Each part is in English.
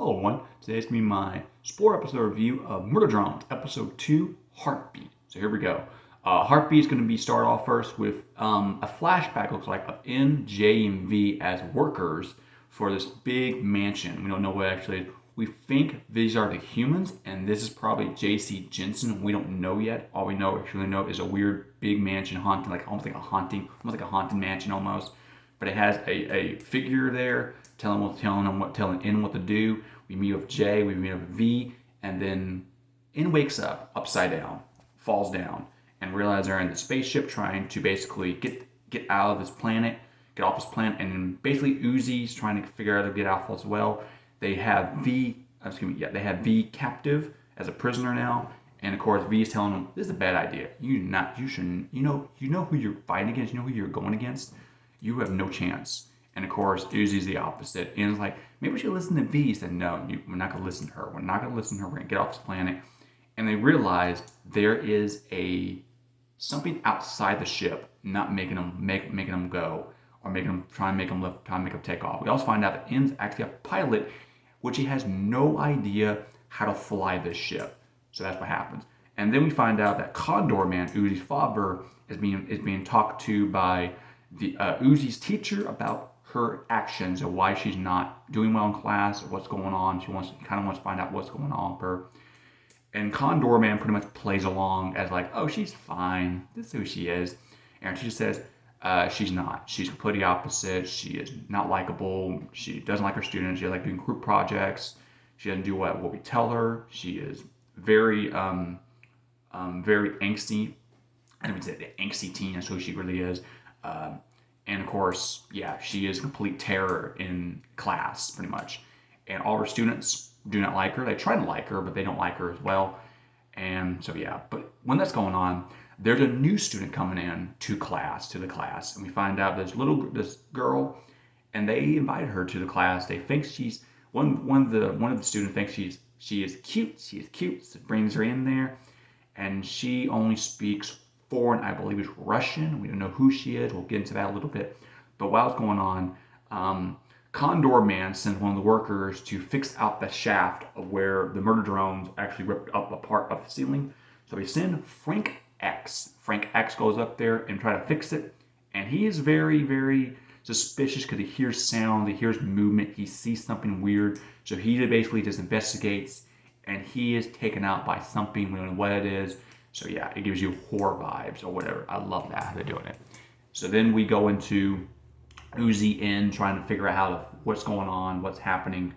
Hello everyone, today's going to be my spoiler episode review of Murder Drones, episode 2, Heartbeat. So here we go. Heartbeat is going to be start off first with a flashback, looks like, of NJ and V as workers for this big mansion. We don't know what actually is. We think these are the humans, and this is probably J.C. Jensen. We don't know yet. All we actually know is a weird big mansion haunting, like almost like a haunted mansion almost. But it has a figure there telling N what to do. We meet with J, we meet with V, and then N wakes up upside down, falls down, and realizes they're in the spaceship trying to basically get out of this planet, get off this planet, and then basically Uzi's trying to figure out how to get off as well. They have they have V captive as a prisoner now, and of course V is telling them this is a bad idea. You shouldn't. You know who you're fighting against. You know who you're going against. You have no chance. And of course, Uzi's the opposite. And it's like, maybe we should listen to V. He said, no, we're not going to listen to her. We're not going to listen to her. We're going to get off this planet. And they realize there is something outside the ship, not making them go, or trying to make them take off. We also find out that N's actually a pilot, which he has no idea how to fly this ship. So that's what happens. And then we find out that Condor Man, Uzi's father, is being talked to by the Uzi's teacher about her actions and why she's not doing well in class or what's going on. She wants to find out what's going on with her. And Condor Man pretty much plays along as like, oh, she's fine. This is who she is. And she says she's not. She's completely opposite. She is not likable. She doesn't like her students. She doesn't like doing group projects. She doesn't do what we tell her. She is very very angsty. I don't even say the angsty teen. That's who she really is. And of course, yeah, she is complete terror in class, pretty much. And all her students do not like her. They try to like her, but they don't like her as well. And so, yeah, but when that's going on, there's a new student coming in to the class. And we find out this girl, and they invite her to the class. They think she's, one of the students thinks she is cute. She is cute, so brings her in there. And she only speaks foreign, I believe, is Russian. We don't know who she is. We'll get into that a little bit. But while it's going on, Condor Man sends one of the workers to fix out the shaft of where the murder drones actually ripped up a part of the ceiling. So they send Frank X. Frank X goes up there and try to fix it. And he is very, very suspicious because he hears sound, he hears movement, he sees something weird. So he basically just investigates, and he is taken out by something. We don't know what it is. So yeah, it gives you horror vibes or whatever. I love that, how they're doing it. So then we go into Uzi in trying to figure out what's going on, what's happening.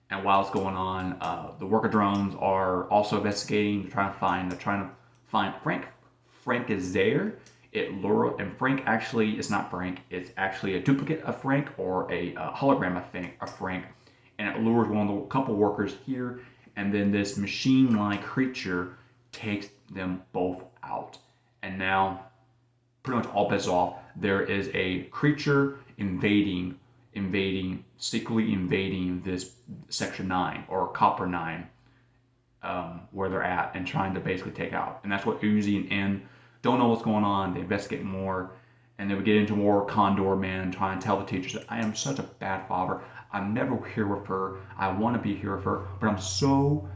And while it's going on, the worker drones are also investigating. They're trying to find Frank. Frank is there. And Frank actually is not Frank. It's actually a duplicate of Frank or a hologram of Frank. And it lures one of the couple workers here. And then this machine-like creature takes them both out. And now, pretty much all bets off. There is a creature secretly invading this Section 9 or Copper 9, where they're at, and trying to basically take out. And that's what Uzi and N don't know what's going on. They investigate more, and then we get into more Condor Man trying to tell the teachers that I am such a bad father. I'm never here with her. I want to be here with her, but I'm so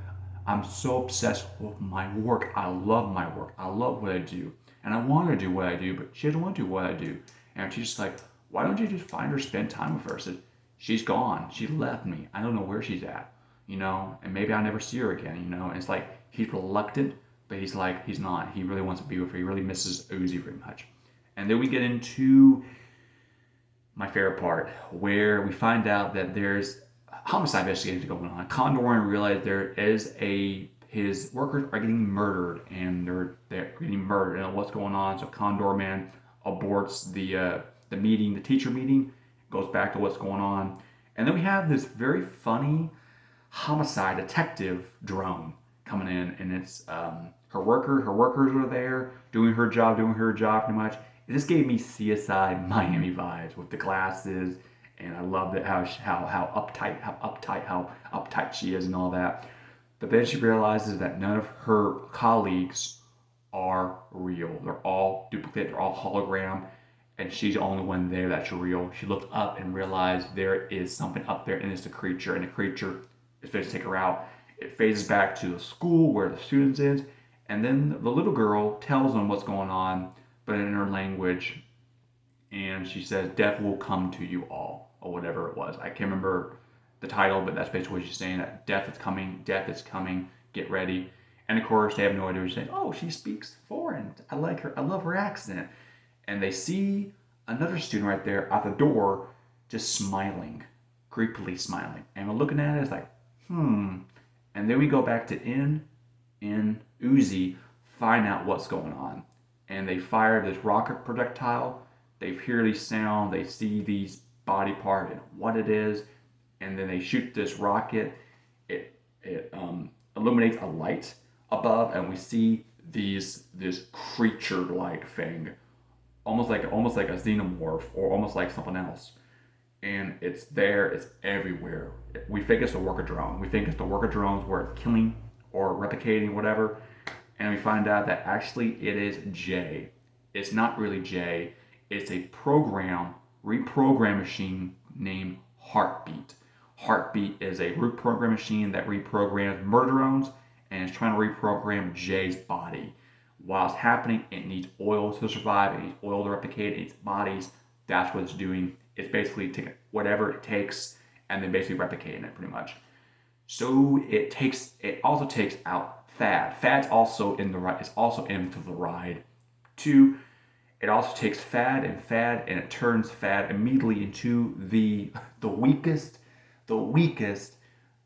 obsessed with my work. I love my work. I love what I do. And I want her to do what I do, but she doesn't want to do what I do. And she's just like, why don't you just find her, spend time with her? I said, she's gone. She left me. I don't know where she's at, and maybe I'll never see her again, And it's like, he's reluctant, but he's not. He really wants to be with her. He really misses Uzi very much. And then we get into my favorite part, where we find out that there's homicide investigation going on. Condor realized his workers are getting murdered, and they're getting murdered, and what's going on. So Condor Man aborts the meeting, the teacher meeting, goes back to what's going on, and then we have this very funny homicide detective drone coming in, and it's her workers are there doing her job pretty much. This gave me CSI Miami vibes with the glasses. And I love that how uptight she is and all that. But then she realizes that none of her colleagues are real. They're all duplicate. They're all hologram. And she's the only one there that's real. She looked up and realized there is something up there, and it's a creature. And the creature It's supposed to take her out. It phases back to the school where the students is, and then the little girl tells them what's going on, but in her language, and she says, "Death will come to you all," or whatever it was. I can't remember the title, but that's basically what she's saying. That death is coming. Get ready. And of course, they have no idea what she's saying. Oh, she speaks foreign. I like her. I love her accent. And they see another student right there at the door, just smiling, creepily smiling. And we're looking at it, it's like, hmm. And then we go back to in Uzi, find out what's going on. And they fire this rocket projectile. They hear these sound. They see these body part and what it is. And then they shoot this rocket. It illuminates a light above, and we see this creature-like thing, almost like a xenomorph or almost like something else. And it's there, it's everywhere. We think it's the worker drone. We think it's the worker drones where it's killing or replicating, whatever. And we find out that actually it is Jay. It's not really Jay. It's a reprogram machine named Heartbeat. Heartbeat is a reprogram machine that reprograms murder drones and is trying to reprogram Jay's body. While it's happening, it needs oil to survive, it needs oil to replicate, it needs bodies. That's what it's doing. It's basically taking whatever it takes and then basically replicating it pretty much. So it also takes out Thad. Thad's also in the ride. It's also into the ride. Two, it also takes Thad, and it turns Thad immediately into the weakest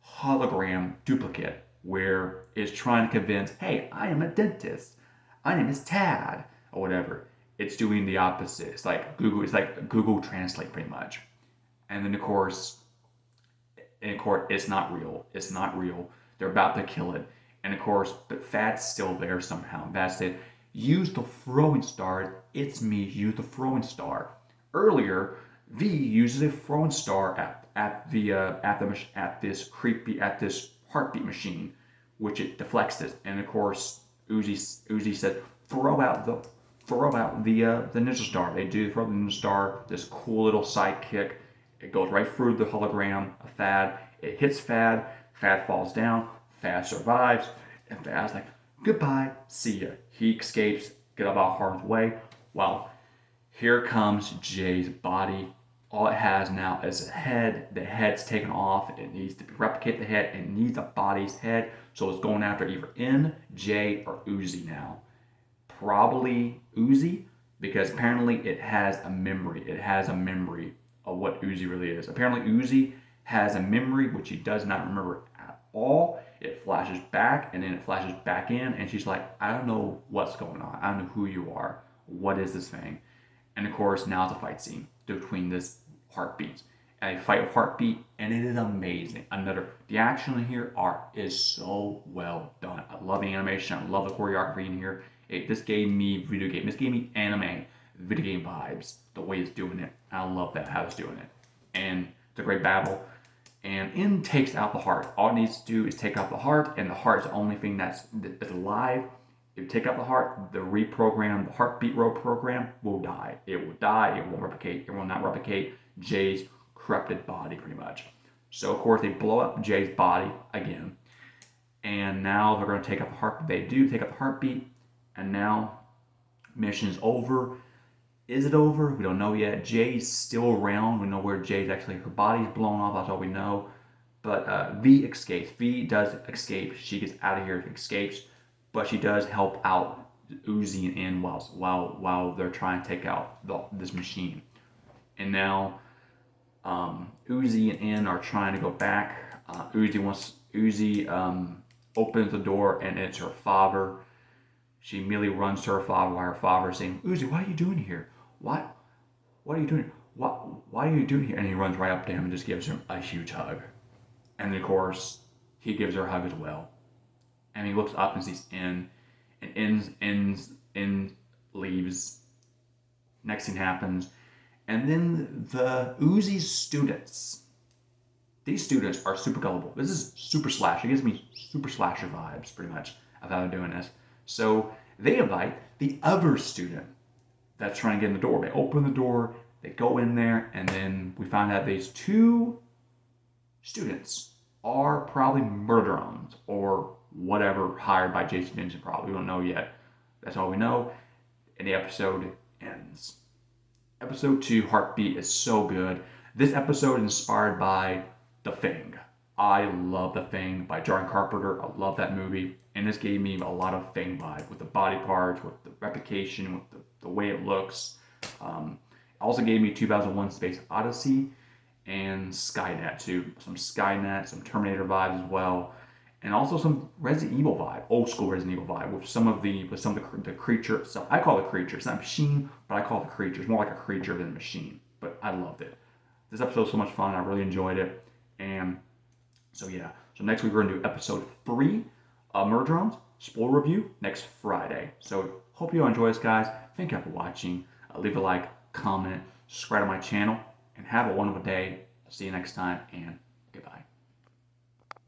hologram duplicate, where it's trying to convince, hey, I am a dentist. My name is Tad, or whatever. It's doing the opposite. It's like Google Translate pretty much. And then of course, it's not real. It's not real. They're about to kill it. And of course, but Thad's still there somehow. Thad said, use the throwing star. It's me, use the throwing star. Earlier, V uses a throwing star at this heartbeat machine, which it deflects it. And of course, Uzi said, throw out the ninja star. They do throw the ninja star, this cool little sidekick. It goes right through the hologram of Thad. It hits Thad. Thad falls down. Thad survives. And Thad's like, goodbye, see ya. He escapes, get out of harm's way. Well, here comes Jay's body. All it has now is a head. The head's taken off. It needs to replicate the head. It needs a body's head. So it's going after either N, Jay, or Uzi now. Probably Uzi, because apparently it has a memory. It has a memory of what Uzi really is. Apparently Uzi has a memory which he does not remember at all. It flashes back and then it flashes back in, and she's like, I don't know what's going on. I don't know who you are. What is this thing? And of course, now it's a fight scene between this Heartbeats. And they fight with Heartbeat, and it is amazing. The action in here is so well done. I love the animation. I love the choreography in here. This gave me video game. This gave me anime video game vibes. The way it's doing it, I love that how it's doing it. And it's a great battle. And N takes out the heart. All it needs to do is take out the heart, and the heart is the only thing that's alive. If you take out the heart, the Heartbeat program will die. It will die. It won't replicate. It will not replicate Jay's corrupted body, pretty much. So of course they blow up Jay's body again, and now they're going to take out the heart. They do take out the Heartbeat, and now mission is over. Is it over? We don't know yet. Jay's still around. We know where Jay's actually. Her body's blown off. That's all we know. But V escapes. V does escape. She gets out of here. Escapes, but she does help out Uzi and N while they're trying to take out this machine. And now Uzi and N are trying to go back. Uzi opens the door, and it's her father. She immediately runs to her father while her father is saying, Uzi, what are you doing here? What are you doing? Why are you doing here? And he runs right up to him and just gives him a huge hug. And of course, he gives her a hug as well. And he looks up and sees N, and N leaves. Next thing happens. And then the Uzi students. These students are super gullible. This is super slasher. It gives me super slasher vibes, pretty much, of how they're doing this. So they invite the other student that's trying to get in the door. They open the door, they go in there, and then we find out there's two students are probably murder drones or whatever hired by Jason Vincent. Probably we don't know yet. That's all we know. And the episode ends. Episode 2, Heartbeat, is so good. This episode is inspired by The Thing. I love The Thing by John Carpenter. I love that movie. And this gave me a lot of Thing vibe with the body parts, with the replication, with the way it looks. Also gave me 2001 Space Odyssey and Skynet too. Some Skynet, some Terminator vibes as well. And also some Resident Evil vibe, old school Resident Evil vibe, with some of the creature. So I call it creature. It's not a machine, but I call it a creature. It's more like a creature than a machine. But I loved it. This episode was so much fun. I really enjoyed it. And so yeah. So next week we're gonna do episode 3 of Murder Drones spoiler review next Friday. So hope you all enjoy this, guys. Thank you for watching. Leave a like, comment, subscribe to my channel, and have a wonderful day. See you next time, and goodbye.